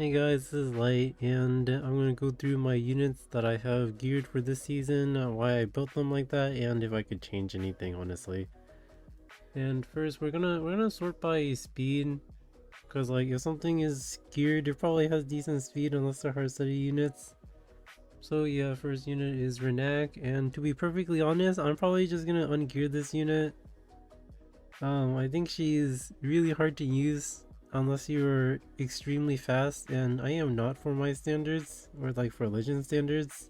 Hey guys, this is Light, and I'm gonna go through my units that I have geared for this season, why I built them like that, and if I could change anything, honestly. And first, we're gonna sort by speed, because like if something is geared, it probably has decent speed unless they're hard study units. So yeah, first unit is Renak, and to be perfectly honest, I'm probably just gonna ungear this unit. I think she's really hard to use unless you're extremely fast, and I am not for my standards, or like for legend standards.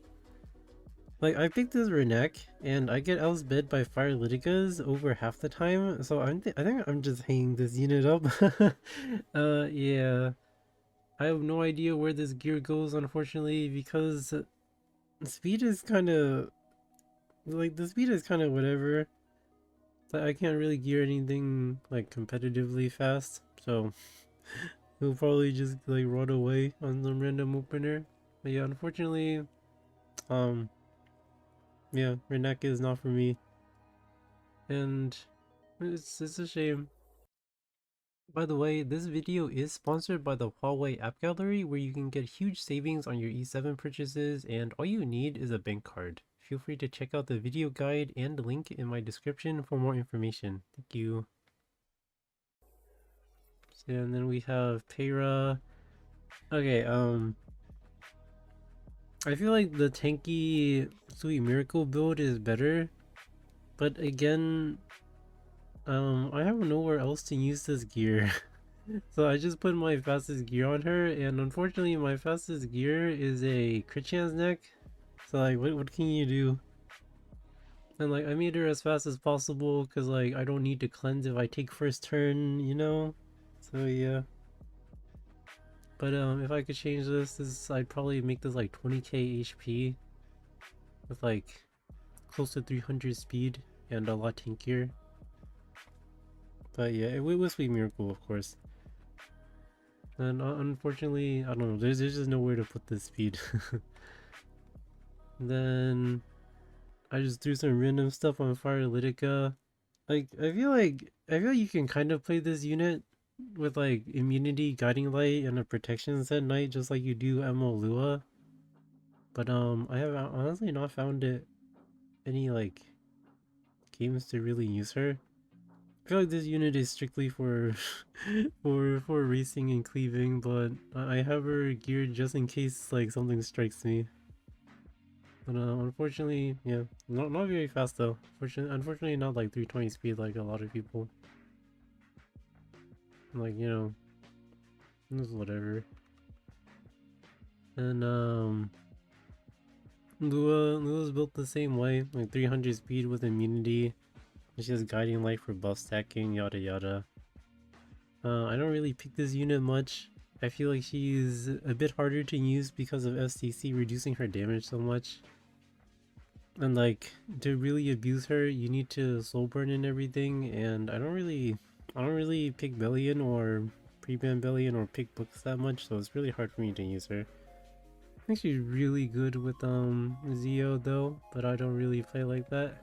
Like I picked this Renek, and I get outsped by Fire Lyticas over half the time, so I think I'm just hanging this unit up. Yeah. I have no idea where this gear goes, unfortunately, because speed is kind of like the speed is kind of whatever. Like I can't really gear anything like competitively fast, so he'll probably just like run away on some random opener. But yeah, unfortunately, um, yeah, Reneka is not for me, and it's a shame. By the way, this video is sponsored by the Huawei App Gallery, where you can get huge savings on your E7 purchases, and all you need is a bank card. Feel free to check out the video guide and link in my description for more information. Thank you. So, and then we have Peyra. Okay, I feel like the tanky Sweet Miracle build is better, but again, I have nowhere else to use this gear. So I just put my fastest gear on her, and unfortunately my fastest gear is a crit chance neck. So like, what can you do? And like, I made her as fast as possible because like, I don't need to cleanse if I take first turn, you know? So yeah. But if I could change this, I'd probably make this like 20k HP with like close to 300 speed and a lot tankier. But yeah, it was Sweet Miracle, of course. And unfortunately, I don't know, there's just nowhere to put this speed. Then I just threw some random stuff on Fire Lytica. Like, I feel like you can kind of play this unit with like immunity, guiding light, and a protection set knight just like you do Emo Lua. But I have honestly not found it any like games to really use her. I feel like this unit is strictly for for racing and cleaving, but I have her geared just in case like something strikes me. But unfortunately, yeah, not very fast though. Unfortunately, not like 320 speed like a lot of people. Like it's whatever. And Lua's built the same way, like 300 speed with immunity. She has guiding light for buff stacking, yada yada. I don't really pick this unit much. I feel like she's a bit harder to use because of FCC reducing her damage so much. And like, to really abuse her, you need to soul burn and everything, and I don't really pick Bellion or pre-ban Bellion or pick books that much, so it's really hard for me to use her. I think she's really good with Zio though, but I don't really play like that.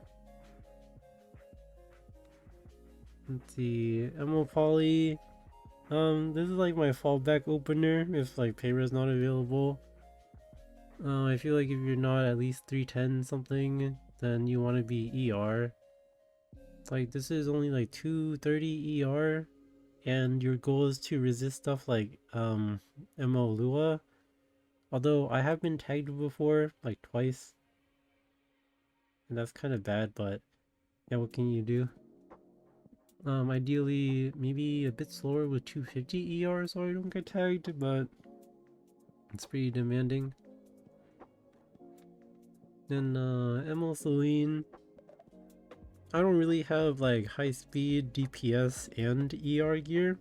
Let's see, Emo Poly. This is like my fallback opener if like Peyra's not available. I feel like if you're not at least 310 something, then you want to be ER. Like this is only like 230 ER, and your goal is to resist stuff like MO Lua. Although I have been tagged before, like twice, and that's kind of bad, but yeah, what can you do? Ideally, maybe a bit slower with 250 ER so I don't get tagged, but it's pretty demanding. Then ML Celine, I don't really have like high speed, DPS, and ER gear.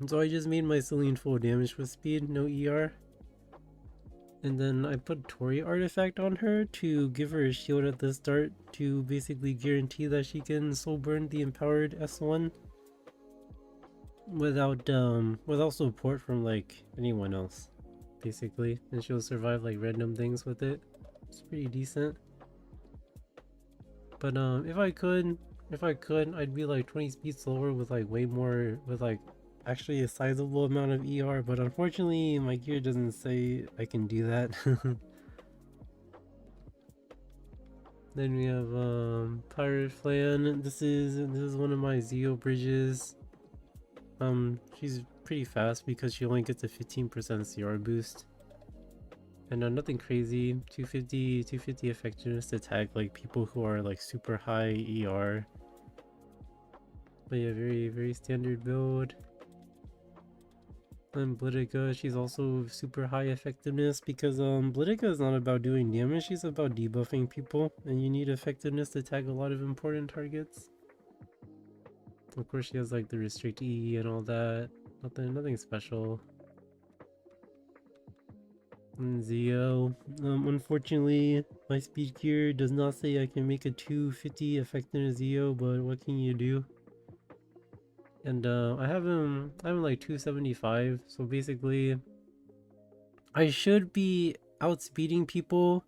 So I just made my Celine full damage with speed, no ER. And then I put Tori artifact on her to give her a shield at the start to basically guarantee that she can soul burn the empowered S1 without support from like anyone else, basically. And she'll survive like random things with it. It's pretty decent. But if I could, I'd be like 20 speed slower with like way more, with like actually a sizable amount of ER, but unfortunately my gear doesn't say I can do that. Then we have Pirate Flan. This is one of my Zeo bridges. She's pretty fast because she only gets a 15% CR boost. And nothing crazy. 250 effectiveness to tag like people who are like super high ER. But yeah, very standard build. And Blittica, she's also super high effectiveness because Blittica is not about doing damage, she's about debuffing people, and you need effectiveness to tag a lot of important targets. Of course she has like the restrict E and all that. Nothing special. And Zeo. Unfortunately my speed gear does not say I can make a 250 effectiveness Zeo, but what can you do? And I have him like 275, so basically I should be outspeeding people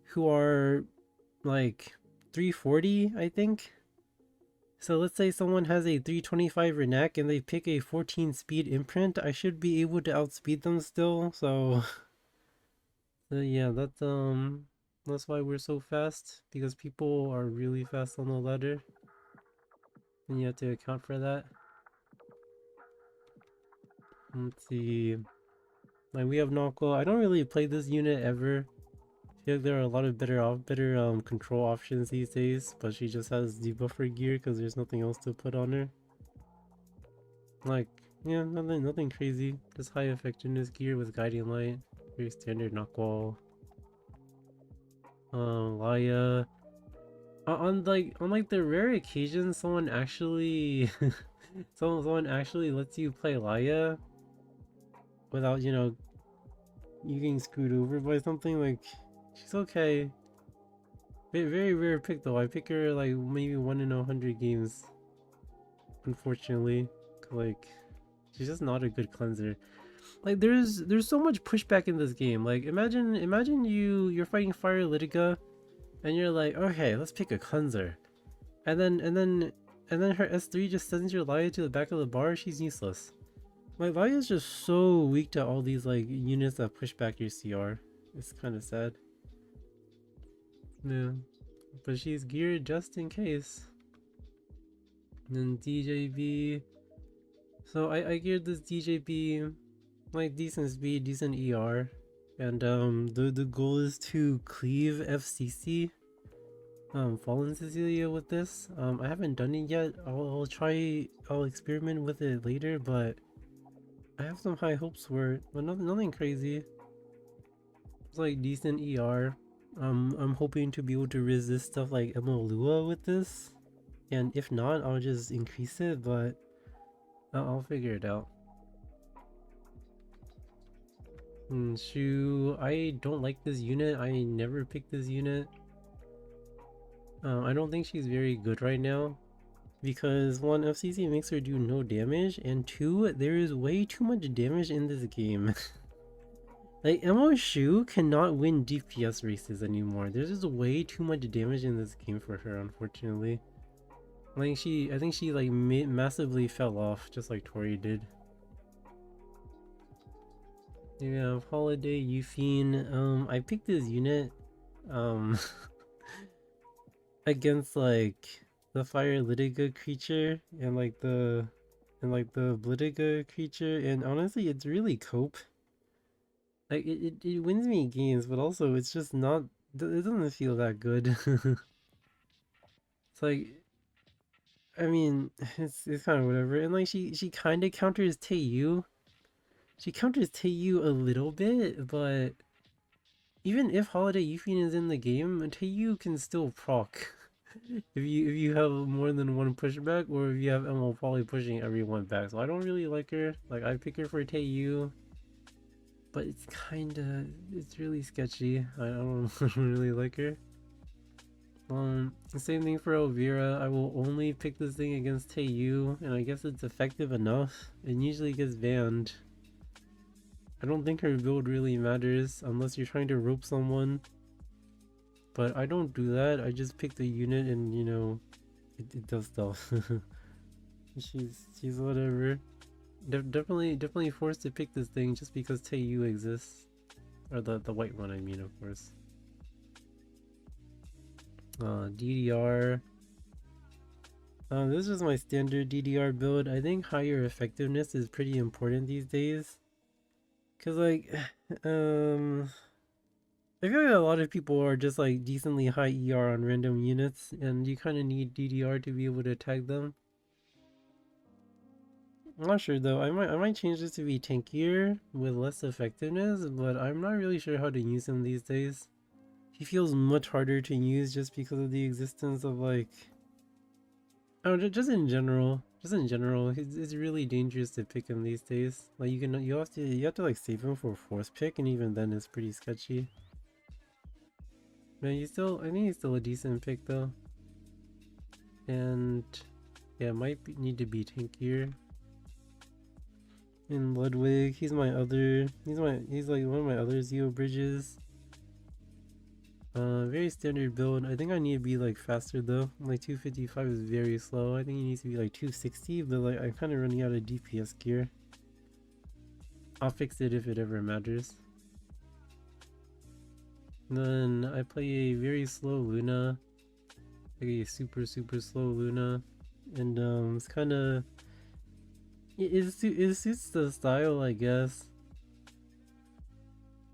who are like 340, I think. So let's say someone has a 325 Renek and they pick a 14 speed imprint, I should be able to outspeed them still. So, so yeah, that's why we're so fast, because people are really fast on the ladder, and you have to account for that. Let's see. Like we have Noko. I don't really play this unit ever. I feel like there are a lot of better control options these days, but she just has debuffer gear because there's nothing else to put on her. Like, yeah, nothing crazy. Just high effectiveness gear with guiding light. Very standard knockwall. Laya. On like the rare occasion someone actually someone actually lets you play Laya without, you know, you getting screwed over by something, like she's okay. Very rare pick though. I pick her like maybe 1 in 100 games. Unfortunately, like she's just not a good cleanser. Like there's so much pushback in this game. Like imagine you're fighting Fire Litica, and you're like, okay, let's pick a cleanser, and then her S3 just sends your Laya to the back of the bar. She's useless. Like Laya is just so weak to all these like units that push back your CR. It's kind of sad. Yeah, but she's geared just in case. And then DJB. So I geared this DJB like decent speed, decent ER, and the goal is to cleave FCC. Fallen Cecilia with this. I haven't done it yet. I'll experiment with it later, but I have some high hopes for it. But nothing crazy. It's like decent ER. I'm hoping to be able to resist stuff like Emolua with this, and if not, I'll just increase it. But I'll figure it out. Shu, I don't like this unit. I never picked this unit. I don't think she's very good right now, because one, FCC makes her do no damage, and two, there is way too much damage in this game. Like Emo Shu cannot win DPS races anymore. There's just way too much damage in this game for her, unfortunately. Like I think she like massively fell off, just like Tori did. We have Holiday Euphine. I picked this unit against like the Fire Litica creature and like the Blitiga creature, and honestly it's really cope. Like it wins me games, but also it's just not, it doesn't feel that good. It's like, I mean, it's kind of whatever. And like she kind of counters Taeyu. She counters Taeyu a little bit, but even if Holiday Euphine is in the game, Taeyu can still proc. If you have more than one pushback, or if you have ML probably pushing everyone back. So I don't really like her. Like I pick her for Taeyu, but it's really sketchy. I don't really like her. Same thing for Elvira. I will only pick this thing against Taeyu, and I guess it's effective enough. It usually gets banned. I don't think her build really matters unless you're trying to rope someone. But I don't do that. I just pick the unit and, you know, it does stuff. she's whatever. Definitely forced to pick this thing just because Taeyu exists. Or the white one, I mean, of course. DDR. This is my standard DDR build. I think higher effectiveness is pretty important these days. Cause like, I feel like a lot of people are just like decently high ER on random units, and you kind of need DDR to be able to tag them. I'm not sure though. I might change this to be tankier with less effectiveness, but I'm not really sure how to use him these days. He feels much harder to use just because of the existence of like, oh, just in general. Just in general, it's really dangerous to pick him these days. Like you have to like save him for a force pick, and even then it's pretty sketchy. Man, I think he's still a decent pick though. And yeah, need to be tankier. And Ludwig, he's like one of my other Zeo bridges. Very standard build. I think I need to be like faster though. Like 255 is very slow. I think he needs to be like 260, but like I'm kind of running out of DPS gear. I'll fix it if it ever matters. And then I play a very slow Luna, like a super slow Luna, and it's kind of it suits the style, I guess.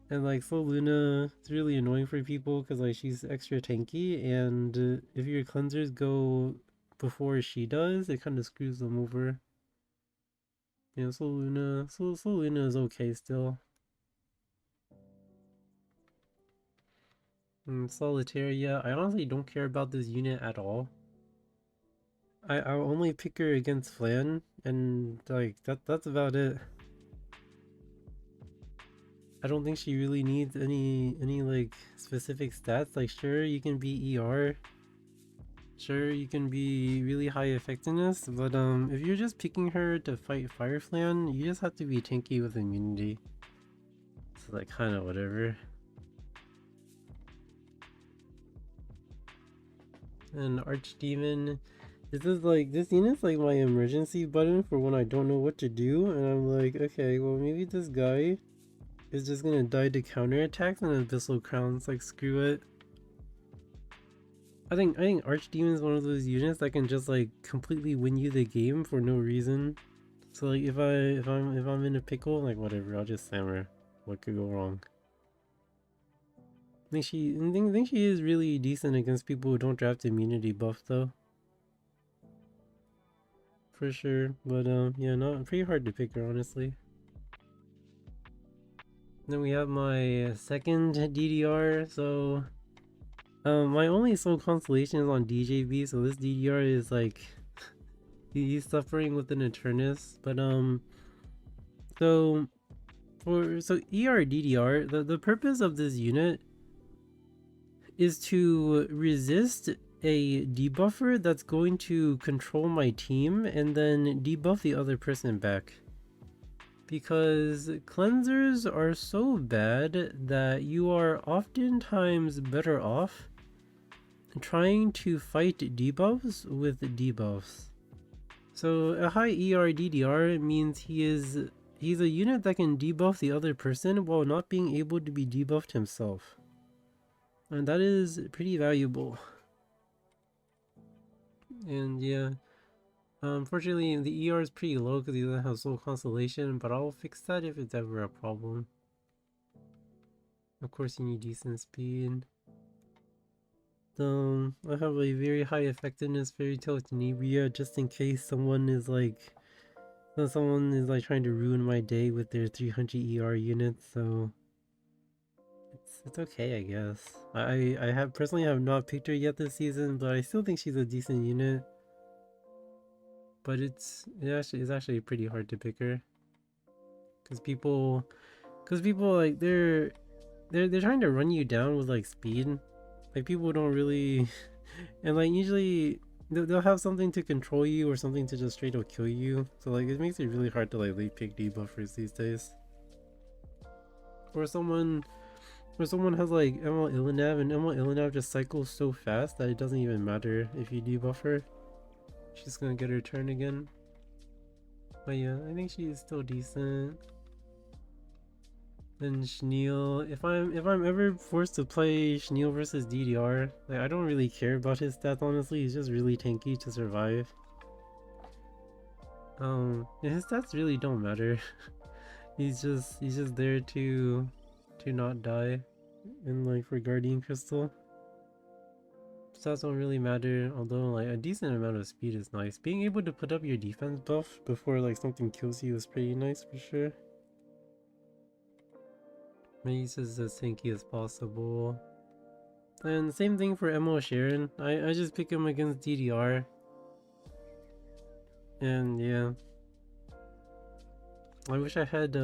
And like slow Luna, it's really annoying for people because like she's extra tanky, and if your cleansers go before she does, it kind of screws them over. You know, slow Luna is okay still. Solitaria, I honestly don't care about this unit at all. I'll only pick her against Flan, and like that's about it. I don't think she really needs any like specific stats. Like sure you can be ER, sure you can be really high effectiveness, but if you're just picking her to fight Fire Flan, you just have to be tanky with immunity. So like kind of whatever. And Archdemon, this unit's like my emergency button for when I don't know what to do, and I'm like, okay, well maybe this guy is just gonna die to counterattacks and Abyssal Crowns, like screw it. I think Archdemon is one of those units that can just like completely win you the game for no reason. So like if I'm in a pickle, like whatever, I'll just slam her. What could go wrong? I think she is really decent against people who don't draft immunity buff though. For sure, but yeah, not pretty hard to pick her honestly. Then we have my second DDR, so my only soul constellation is on DJB, so this DDR is like he's suffering with an Eternus, but so ER DDR, the purpose of this unit is to resist a debuffer that's going to control my team and then debuff the other person back. Because cleansers are so bad that you are oftentimes better off trying to fight debuffs with debuffs. So a high ER DDR means he's a unit that can debuff the other person while not being able to be debuffed himself. And that is pretty valuable. And yeah, unfortunately the ER is pretty low because he doesn't have Soul Constellation, but I'll fix that if it's ever a problem. Of course you need decent speed. I have a very high effectiveness Fairy Tale Tenebria just in case someone is like trying to ruin my day with their 300 ER units, so it's okay I guess. I personally have not picked her yet this season, but I still think she's a decent unit. But it's actually pretty hard to pick her. Cause people like they're trying to run you down with like speed. Like people don't really and like usually they'll have something to control you or something to just straight up kill you. So like it makes it really hard to like late pick debuffers these days. Or someone has like ML Illinev, and ML Illinev just cycles so fast that it doesn't even matter if you debuff her. She's gonna get her turn again. But yeah, I think she's still decent. Then Schneel, if I'm ever forced to play Schneel versus DDR, like I don't really care about his stats honestly. He's just really tanky to survive. Yeah, his stats really don't matter. he's just there to not die, and like for Guardian Crystal, stats don't really matter. Although like a decent amount of speed is nice. Being able to put up your defense buff before like something kills you is pretty nice for sure. Mace is as tanky as possible. And same thing for MO Sharon. I just pick him against DDR. And yeah. I wish I had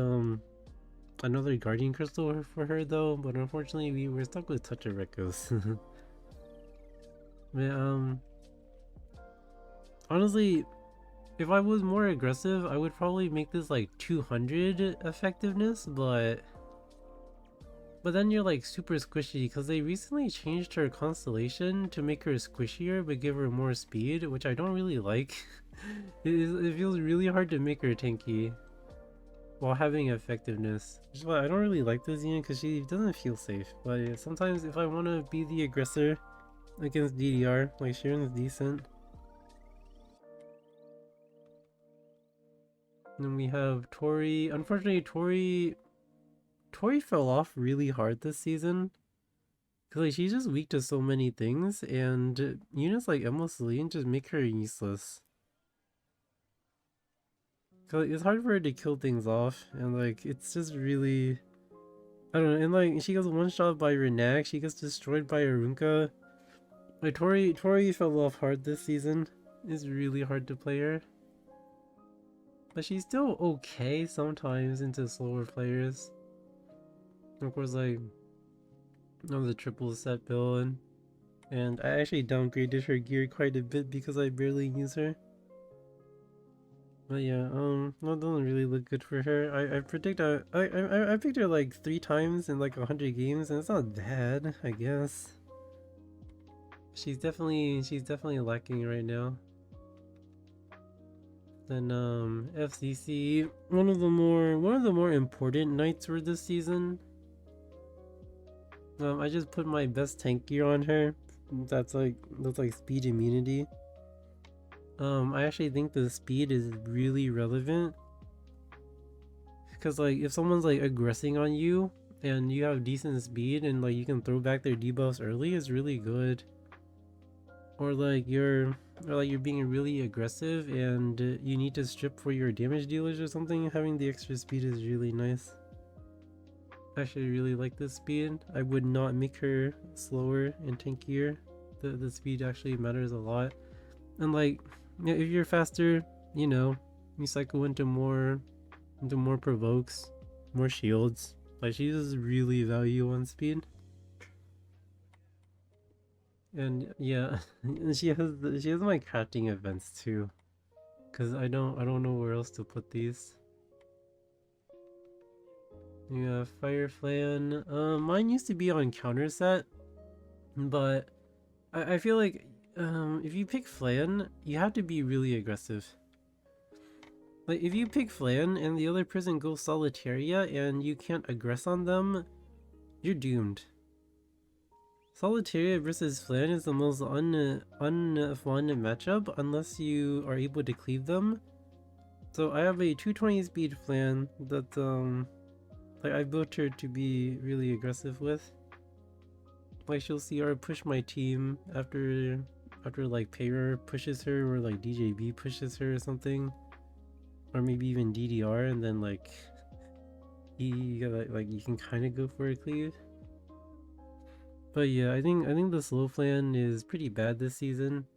another Guardian Crystal for her though, but unfortunately we were stuck with Touch of Rekos. But honestly, if I was more aggressive, I would probably make this like 200 effectiveness, but then you're like super squishy because they recently changed her constellation to make her squishier but give her more speed, which I don't really like. It feels really hard to make her tanky while having effectiveness. Which is why I don't really like this unit because she doesn't feel safe. But yeah, sometimes if I want to be the aggressor against DDR, like Sharon's decent. And then we have Tori. Unfortunately, Tori fell off really hard this season. Cause like she's just weak to so many things, and units like Emma Celine just make her useless. Cause it's hard for her to kill things off, and like it's just really, I don't know. And like she gets one shot by Renak, she gets destroyed by Arunka. Like Tori fell off hard this season. It's really hard to play her, but she's still okay sometimes into slower players. Of course, like I'm the triple set build, and I actually downgraded her gear quite a bit because I barely use her. But yeah, that doesn't really look good for her. I picked her like 3 times in like 100 games, and it's not bad, I guess. She's definitely lacking right now. Then FCC, one of the more important nights for this season. I just put my best tank gear on her. That's like speed immunity. I actually think the speed is really relevant. Because like if someone's like aggressing on you and you have decent speed and like you can throw back their debuffs early, is really good. Or like you're being really aggressive and you need to strip for your damage dealers or something, having the extra speed is really nice. I actually really like this speed. I would not make her slower and tankier. The speed actually matters a lot. And like, yeah, if you're faster, you know, you cycle into more provokes, more shields. Like she does really value on speed. And yeah, she has my crafting events too. Cause I don't know where else to put these. Yeah, Fire Flan. Mine used to be on counter set, but I feel like if you pick Flan, you have to be really aggressive. Like if you pick Flan and the other person goes Solitaria and you can't aggress on them, you're doomed. Solitaria versus Flan is the most unfun matchup unless you are able to cleave them. So I have a 220 speed Flan that like I built her to be really aggressive with. Like she'll CR push my team after like Payer pushes her or like DJB pushes her or something. Or maybe even DDR, and then like you gotta like you can kinda go for a cleave. But yeah, I think the slow flan is pretty bad this season.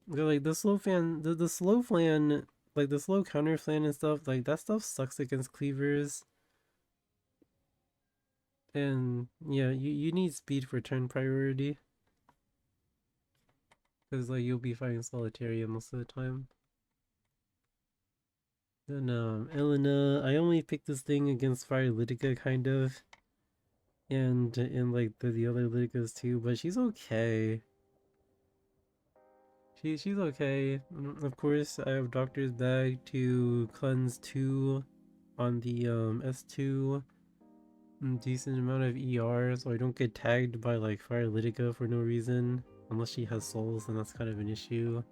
Like the slow flan, the slow flan, like the slow counter flan and stuff, like that stuff sucks against cleavers. And yeah, you need speed for turn priority. Because like you'll be fighting Solitaria most of the time. Then Elena, I only picked this thing against Fire Litica kind of. And like the other Liticas too, but she's okay. She's okay. Of course, I have Doctor's Bag to cleanse 2 on the S2. Decent amount of ER, so I don't get tagged by like Fire Litica for no reason. Unless she has souls, and that's kind of an issue.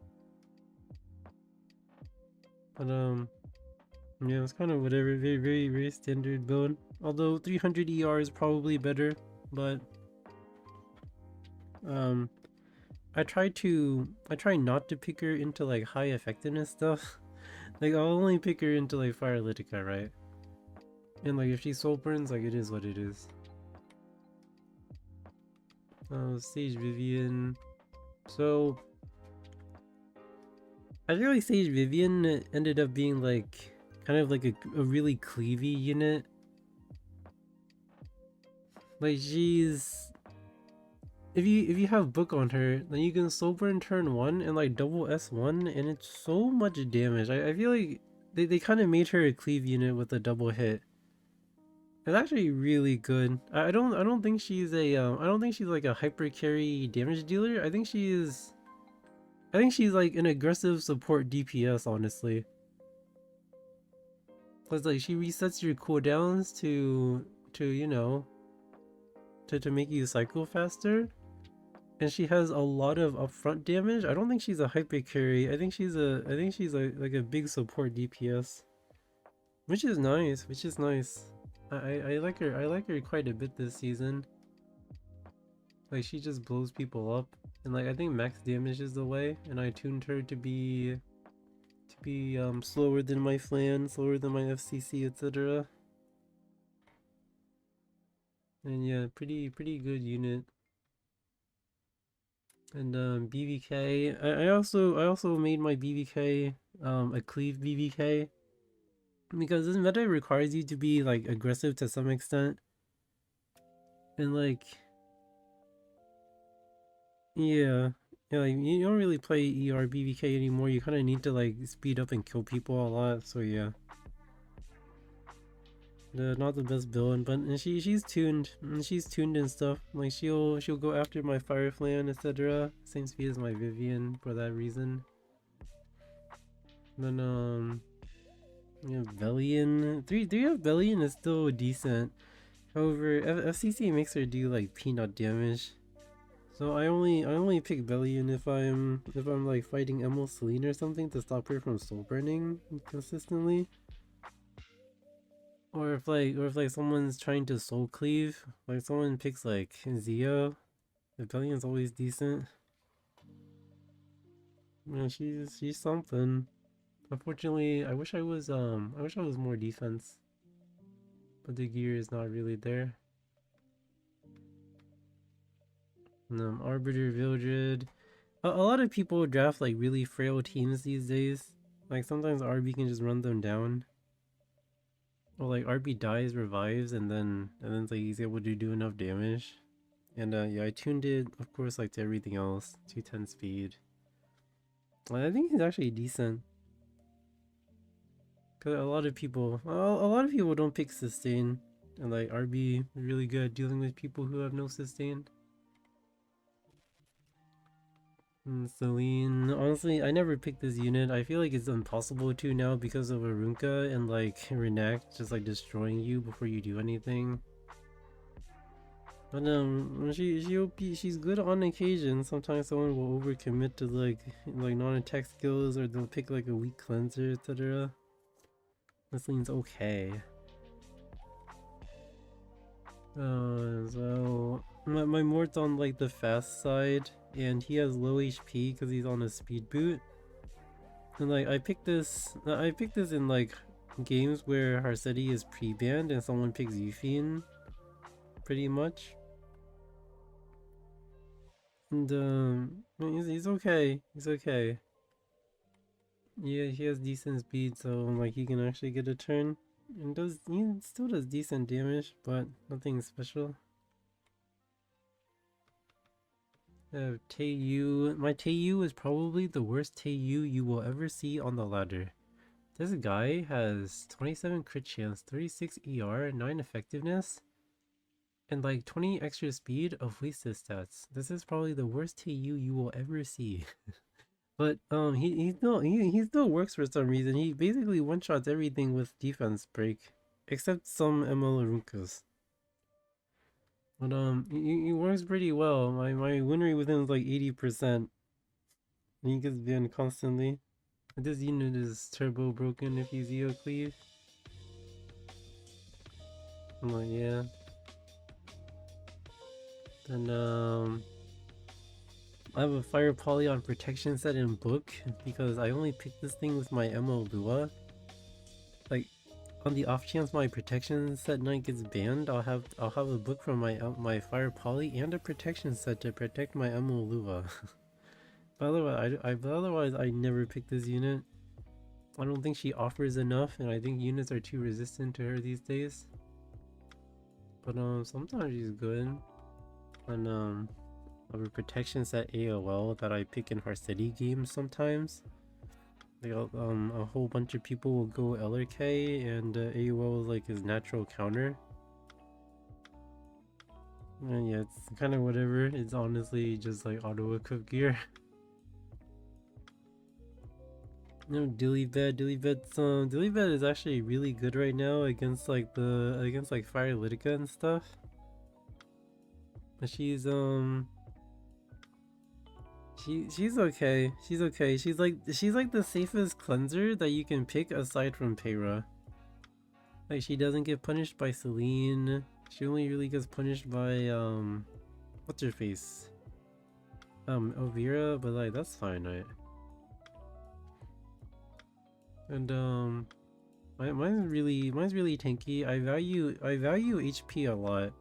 But yeah, it's kind of whatever. Very standard build. Although 300 ER is probably better, but um, I try not to pick her into like high effectiveness stuff. Like I'll only pick her into like Fire Litica, right? And like if she soul burns, like it is what it is. Sage Vivian. So I feel like Sage Vivian ended up being like kind of like a really cleavy unit. Like she's if you have book on her, then you can soul burn turn 1 and like double S1 and it's so much damage. I feel like they kind of made her a cleave unit with a double hit. It's actually really good. I don't think she's a I don't think she's like a hyper carry damage dealer. I think she's like an aggressive support DPS, honestly. Cause like she resets your cooldowns to you know to make you cycle faster. And she has a lot of upfront damage. I don't think she's a hyper carry. I think she's like a big support DPS. Which is nice, which is nice. I like her. I like her quite a bit this season. Like she just blows people up, and like I think max damage is the way. And I tuned her to be slower than my Flan, slower than my FCC, etc. And yeah, pretty good unit. And BBK. I also made my BBK a cleave BBK. Because this meta requires you to be like aggressive to some extent. And like yeah. Yeah, like you don't really play ER BBK anymore. You kinda need to like speed up and kill people a lot, so yeah. Not the best build, but and she's tuned. And she's tuned and stuff. Like she'll go after my Fire Flan, etc. Same speed as my Vivian for that reason. Then yeah, Bellion. 3 of Bellion is still decent. However, FCC makes her do like peanut damage. So I only pick Bellion if I'm like fighting Emil Celine or something to stop her from soul burning consistently. Or if like someone's trying to soul cleave, like someone picks like Zio, the Bellion's always decent. Man, she's something. Unfortunately, I wish I was more defense. But the gear is not really there. Arbiter Vildred. A lot of people draft like really frail teams these days. Like sometimes RB can just run them down. Or like RB dies, revives, and then like he's able to do enough damage. And yeah, I tuned it, of course, like to everything else. 210 speed. I think he's actually decent. Cause a lot of people don't pick sustain. And like RB is really good at dealing with people who have no sustain. Celine, honestly, I never picked this unit. I feel like it's impossible to now because of Arunka and like Renact just like destroying you before you do anything. But she's good on occasion. Sometimes someone will overcommit to like non-attack skills, or they'll pick like a weak cleanser, etc. Celine's okay. So my Mort's on like the fast side, and he has low HP because he's on a speed boot. And like I picked this in like games where Harsetti is pre-banned and someone picks Yufine, pretty much. And he's okay. He's okay. Yeah, he has decent speed, so like he can actually get a turn. And he still does decent damage, but nothing special. Taeyu. My Taeyu is probably the worst Taeyu you will ever see on the ladder. This guy has 27 crit chance, 36 ER, 9 effectiveness, and like 20 extra speed of wasted stats. This is probably the worst Taeyu you will ever see. But he still works for some reason. He basically one shots everything with defense break, except some ML Runkas. But he works pretty well. My win rate with him is like 80%. And he gets banned constantly. This unit is turbo broken if you Zeo cleave. I'm like, yeah. Then I have a fire poly on protection set in book because I only picked this thing with my MO Lua. Like, on the off chance my protection set knight gets banned, I'll have a book from my fire poly and a protection set to protect my MO Lua. But otherwise I never pick this unit. I don't think she offers enough, and I think units are too resistant to her these days. But sometimes she's good. And I have a protection set AOL that I pick in City games sometimes. Like a whole bunch of people will go LRK, and AOL is like his natural counter. And yeah, it's kind of whatever. It's honestly just like auto equip gear. No, Dillybed is actually really good right now against like Fire Litica and stuff. But she's okay. She's okay. She's like the safest cleanser that you can pick aside from Peyra. Like, she doesn't get punished by Celine. She only really gets punished by what's her face? Elvira, but like that's fine, right? And mine's really tanky. I value HP a lot.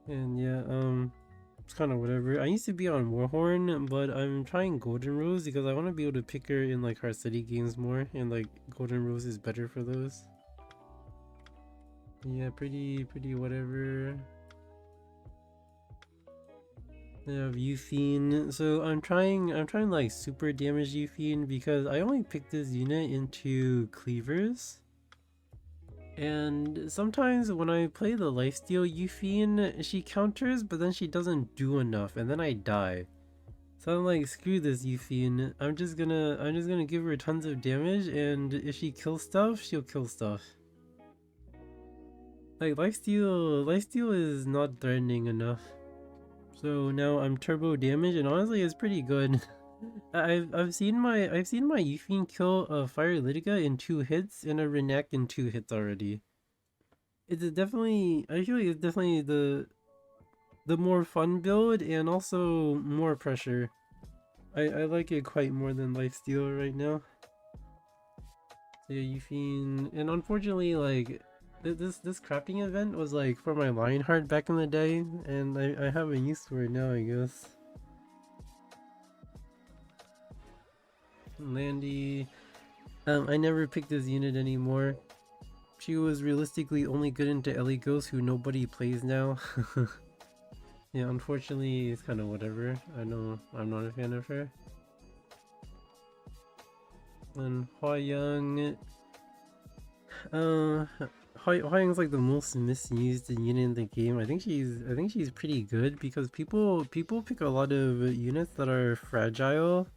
And yeah, it's kind of whatever. I used to be on Warhorn, but I'm trying Golden Rose because I want to be able to pick her in like City games more, and like Golden Rose is better for those. Yeah, pretty whatever. I have Euphine, so I'm trying like super damage Euphine because I only picked this unit into cleavers. And sometimes when I play the lifesteal Euphine, she counters, but then she doesn't do enough, and then I die. So I'm like, screw this Euphine. I'm just gonna give her tons of damage, and if she kills stuff, she'll kill stuff. Like lifesteal is not threatening enough. So now I'm turbo damage, and honestly, it's pretty good. I've seen my Euphine kill a Fire Litica in 2 hits and a Renac in 2 hits already. It's definitely, I feel like it's definitely the more fun build and also more pressure. I like it quite more than Lifesteal right now. So yeah, Euphine, and unfortunately, like this crafting event was like for my Lionheart back in the day, and I have a use for it now, I guess. Landy, I never picked this unit anymore. She was realistically only good into Ellie Ghost, who nobody plays now. Yeah, unfortunately, it's kind of whatever. I know I'm not a fan of her. And Hua Young, Hua Young's like the most misused unit in the game. I think she's pretty good because people pick a lot of units that are fragile,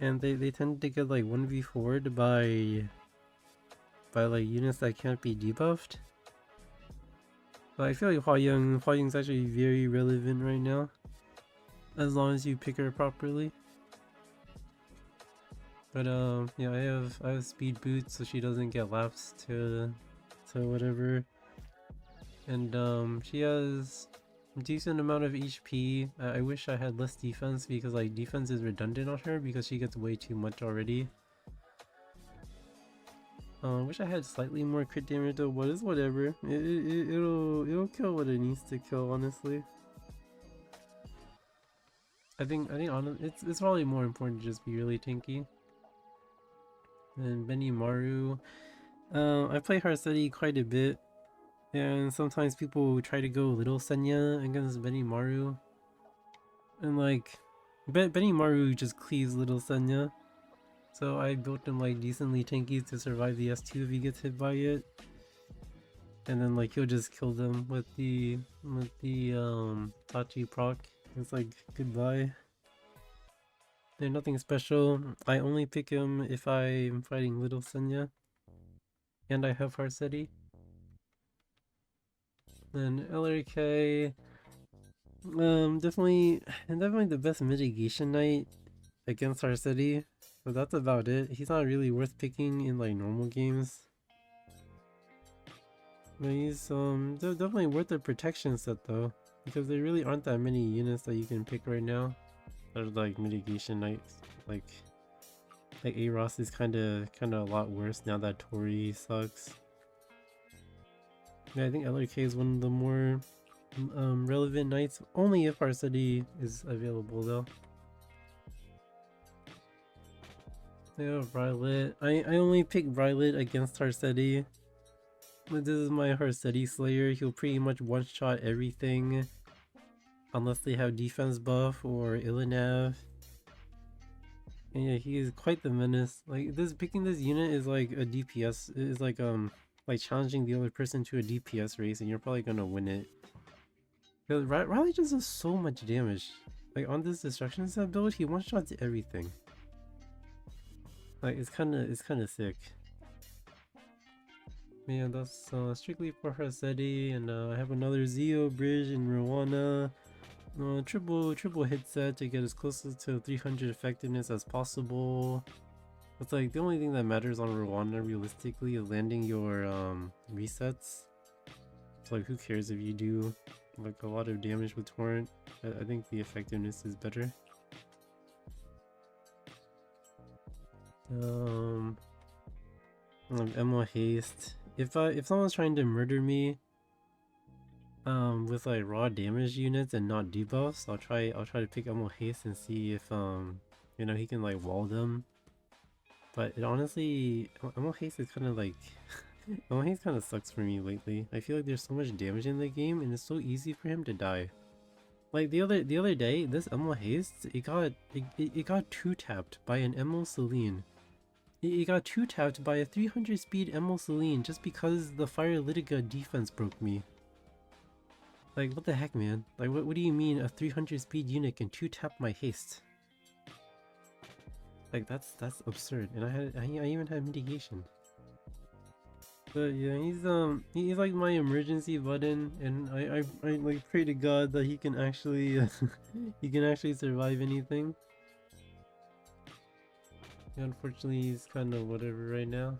and they tend to get like 1v4'd by like units that can't be debuffed. But I feel like Hua Young's actually very relevant right now, as long as you pick her properly. But yeah, I have speed boots so she doesn't get lapsed to whatever. And she has a decent amount of HP. I wish I had less defense because like defense is redundant on her because she gets way too much already. I wish I had slightly more crit damage though, but it's whatever. It'll kill what it needs to kill, honestly. I think it's probably more important to just be really tanky. And Benimaru, I play City quite a bit, and sometimes people try to go Little Senya against Benimaru, and like Benimaru just cleaves Little Senya. So I built him like decently tanky to survive the S2 if he gets hit by it. And then like he'll just kill them with the Tachi proc. It's like goodbye. They're nothing special. I only pick him if I'm fighting Little Senya. And I have Harseti. Then LRK. Definitely the best mitigation knight against Harseti. But that's about it. He's not really worth picking in like normal games. But he's definitely worth the protection set though. Because there really aren't that many units that you can pick right now that are like mitigation knights. Like A-Ross is kinda a lot worse now that Tori sucks. Yeah, I think LRK is one of the more relevant knights, only if Harseti is available though. Yeah, Violet. I only pick Violet against Harseti. This is my Harseti Slayer. He'll pretty much one-shot everything. Unless they have defense buff or Illinav. And yeah, he is quite the menace. Like picking this unit is like a DPS. Is like challenging the other person to a DPS race, and you're probably gonna win it. Because Riley just does so much damage. Like on this destruction set build, he one-shots everything. Like it's kind of sick. Yeah, that's strictly for Harseti, and I have another Zeo bridge in Rowana. Triple hit set to get as close to 300 effectiveness as possible. It's like the only thing that matters on Rwanda realistically is landing your resets. It's like who cares if you do like a lot of damage with Torrent. I think the effectiveness is better. Emma Haste. If someone's trying to murder me with like raw damage units and not debuffs, I'll try to pick Emma Haste and see if you know, he can like wall them. But it honestly, Emma Haste is kind of like Emma Haste kind of sucks for me lately. I feel like there's so much damage in the game and it's so easy for him to die. Like the other day, this Emma Haste, it got 2-tapped by an Emma Celine. It got 2-tapped by a 300 speed Emma Celine just because the Fire Litiga defense broke me. Like what the heck, man? Like what do you mean a 300 speed unit can 2-tap my haste? Like that's absurd, and I even had mitigation. But yeah, he's like my emergency button, and I like pray to God that he can actually he can actually survive anything. Yeah, unfortunately, he's kind of whatever right now.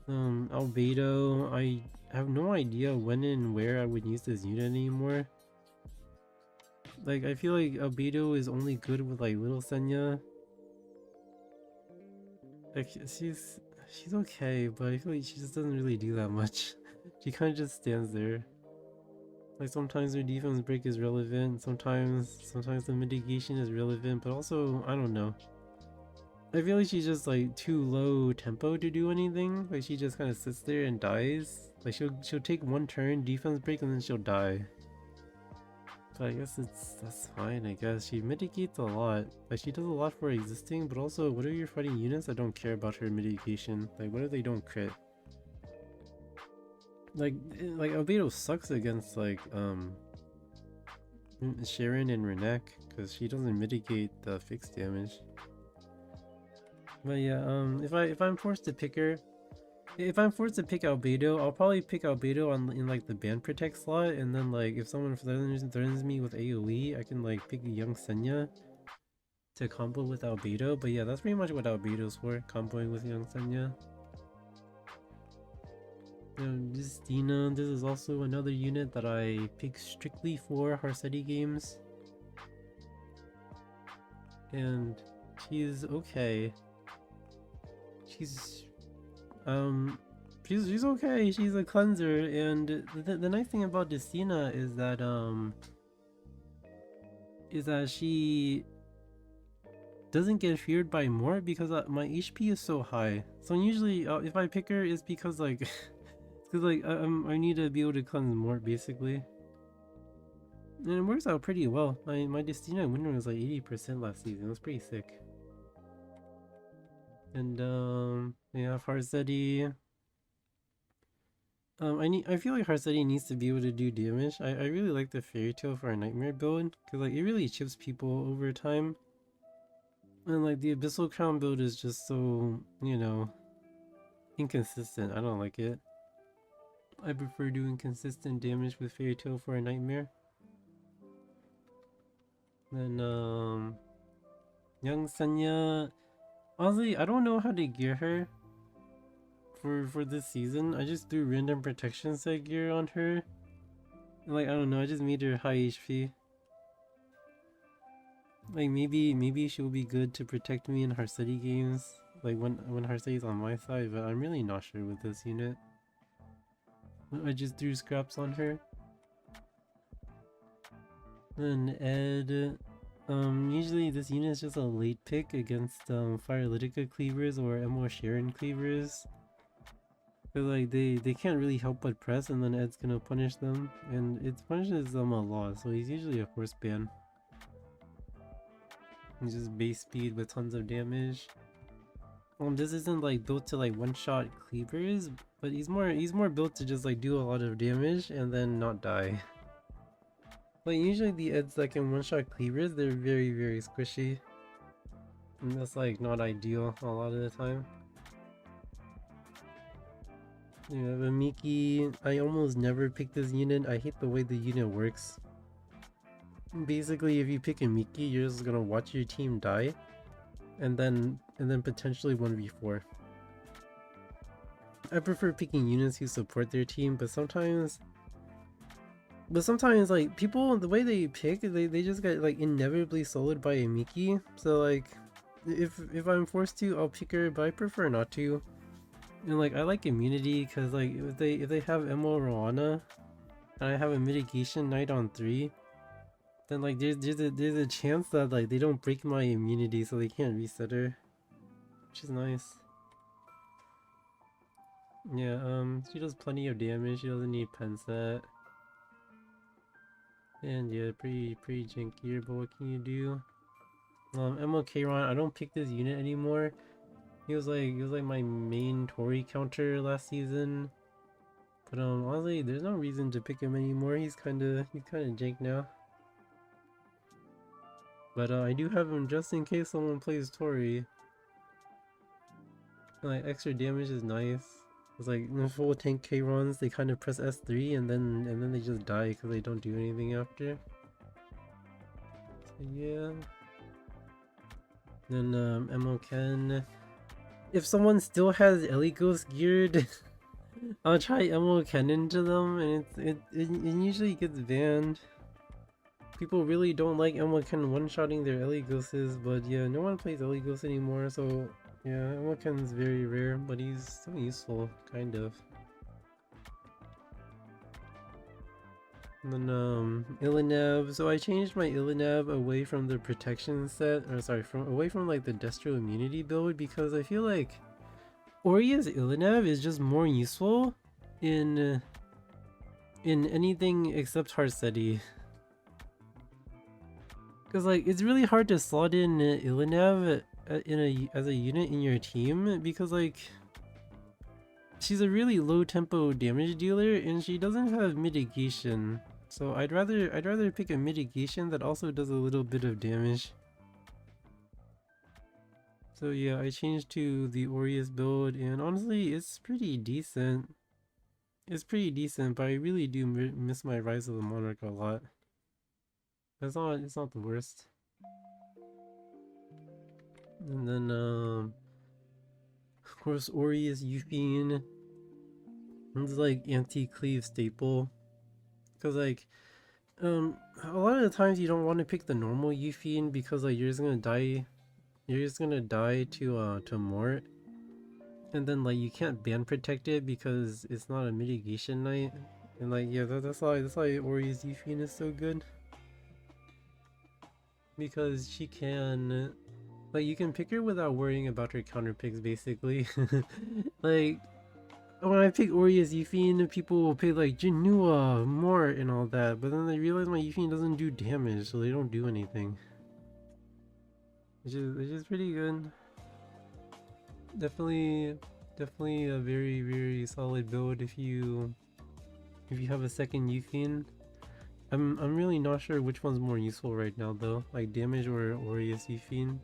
Albedo, I have no idea when and where I would use this unit anymore. Like I feel like Albedo is only good with like Little Senya. Like she's okay, but I feel like she just doesn't really do that much. She kind of just stands there. Like sometimes her defense break is relevant, sometimes the mitigation is relevant, but also I don't know. I feel like she's just like too low tempo to do anything. Like she just kind of sits there and dies. Like she'll take one turn defense break and then she'll die. But I guess that's fine. I guess she mitigates a lot. Like she does a lot for existing, but also what are your fighting units that don't care about her mitigation? Like what if they don't crit? Like Albedo sucks against like Sharon and Renek because she doesn't mitigate the fixed damage. But yeah, if I'm forced to pick her, if I'm forced to pick Albedo, I'll probably pick Albedo in like the band protect slot, and then like if someone threatens me with AoE, I can like pick Young Senya to combo with Albedo. But yeah, that's pretty much what Albedo's for, comboing with Young Senya. Justina, this is also another unit that I pick strictly for Harseti games. And she's okay. She's okay. She's a cleanser, and the nice thing about Justina is that she doesn't get feared by more because my HP is so high. So usually if I pick her, it's because like because like I need to be able to cleanse more basically. And it works out pretty well. My Justina win rate was like 80% last season. It was pretty sick. And yeah, Farzeti. I feel like Harsetti needs to be able to do damage. I really like the Fairy Tale for a Nightmare build, because like it really chips people over time. And like the Abyssal Crown build is just so, you know, inconsistent. I don't like it. I prefer doing consistent damage with Fairy Tale for a Nightmare. Then Young Senya, honestly, I don't know how to gear her for this season. I just threw random protection set gear on her. Like, I don't know, I just made her high HP. Like maybe she'll be good to protect me in Harsetti games, like when Harsetti's on my side, but I'm really not sure with this unit. I just threw scraps on her. Then Ed, usually this unit is just a late pick against Firelytica cleavers or Emo Sharon cleavers. But like they can't really help but press, and then Ed's gonna punish them, and it punishes them a lot, so he's usually a force ban. He's just base speed with tons of damage. This isn't like built to like one-shot cleavers, but he's more built to just like do a lot of damage and then not die. Like usually the Eds that can one-shot cleavers, they're very squishy. And that's like not ideal a lot of the time. Yeah, but Miki, I almost never pick this unit. I hate the way the unit works. Basically, if you pick a Miki, you're just gonna watch your team die, and then potentially 1v4. I prefer picking units who support their team, but sometimes like people, the way they pick, they just get like inevitably soloed by a Miki. So like, if I'm forced to, I'll pick her, but I prefer not to. And like I like immunity because like if they have Emo Roana, and I have a mitigation knight on 3. Then like there's a chance that like they don't break my immunity, so they can't reset her, which is nice. Yeah, she does plenty of damage. She doesn't need pen set, and yeah, pretty janky. But what can you do? MLK-Ron, I don't pick this unit anymore. He was like my main Tori counter last season. But honestly, there's no reason to pick him anymore. He's kind of jank now. But I do have him just in case someone plays Tori. Like extra damage is nice. It's like in full tank K runs, they kind of press S3 and then they just die because they don't do anything after. So yeah. Then MO Ken. If someone still has Ellie Ghost geared, I'll try MO Ken into them, and it usually gets banned. People really don't like Elmo Ken one-shotting their Ellie Ghosts, but yeah, no one plays Ellie Ghosts anymore, so yeah, Elmo Ken's very rare, but he's still useful, kind of. And then Ilinab, so I changed my Ilinab away from the protection set, or sorry, away from like the Destro immunity build, because I feel like Oria's Ilinab is just more useful in anything except Harsetti. Because like it's really hard to slot in Ilinab as a unit in your team, because like she's a really low tempo damage dealer and she doesn't have mitigation. So I'd rather pick a mitigation that also does a little bit of damage. So yeah, I changed to the Aureus build, and honestly, it's pretty decent. It's pretty decent, but I really do miss my Rise of the Monarch a lot. It's not the worst. And then of course Aureus Euphine. It's like anti-cleave staple. Cause like a lot of the times you don't want to pick the normal Euphine because like you're just gonna die to Mort. And then like you can't ban protect it because it's not a mitigation knight. And like yeah, that's why Aureus Euphine is so good. Because she can, like, you can pick her without worrying about her counter picks, basically. Like, when I pick Aureus Euphine, people will pick like Janua, Mort, and all that, but then they realize my Euphine doesn't do damage, so they don't do anything. Which is pretty good. Definitely a very solid build if you if you have a second Euphine. I'm really not sure which one's more useful right now though, like damage or Aureus Euphine.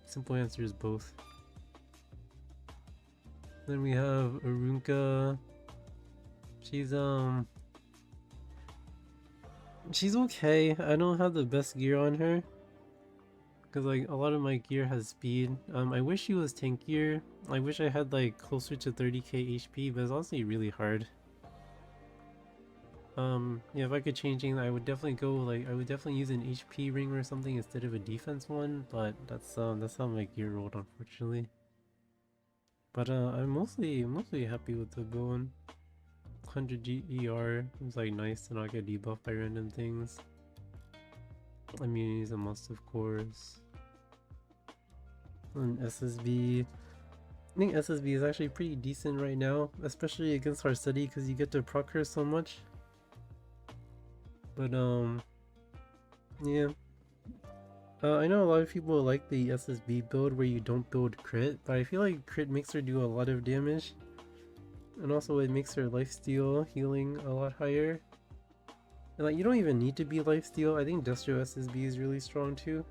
Simple answer is both. Then we have Arunka. She's she's okay. I don't have the best gear on her because like a lot of my gear has speed. I wish she was tankier. I wish I had like closer to 30k HP, but it's honestly really hard. Yeah, if I could change anything, I would definitely go like I would definitely use an HP ring or something instead of a defense one. But that's how my gear rolled, unfortunately. But I'm mostly happy with the going. 100 GER is like nice to not get debuffed by random things. Immunity is a must, of course. And SSB. I think SSB is actually pretty decent right now, especially against our study because you get to proc her so much. But yeah. I know a lot of people like the SSB build where you don't build crit, but I feel like crit makes her do a lot of damage. And also it makes her lifesteal healing a lot higher. And like you don't even need to be lifesteal. I think Destro SSB is really strong too.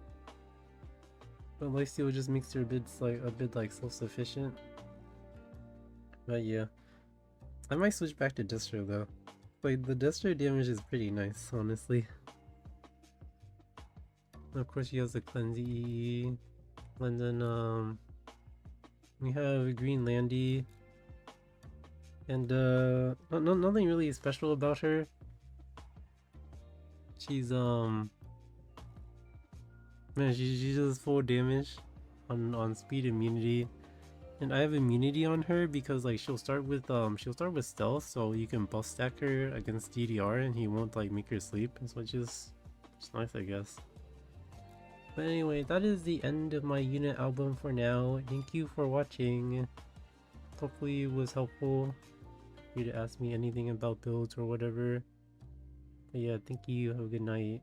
But lifesteal just makes her a bit like self-sufficient. But yeah. I might switch back to Destro though. Like the Destro damage is pretty nice, honestly. And of course she has the cleanse EE. And then we have Green Landy. And nothing really special about her. She's man, she does full damage on speed immunity. And I have immunity on her because like she'll start with stealth, so you can buff stack her against DDR and he won't like make her sleep, which is nice, I guess. But anyway, that is the end of my unit album for now. Thank you for watching. Hopefully it was helpful for you to ask me anything about builds or whatever. But yeah, thank you. Have a good night.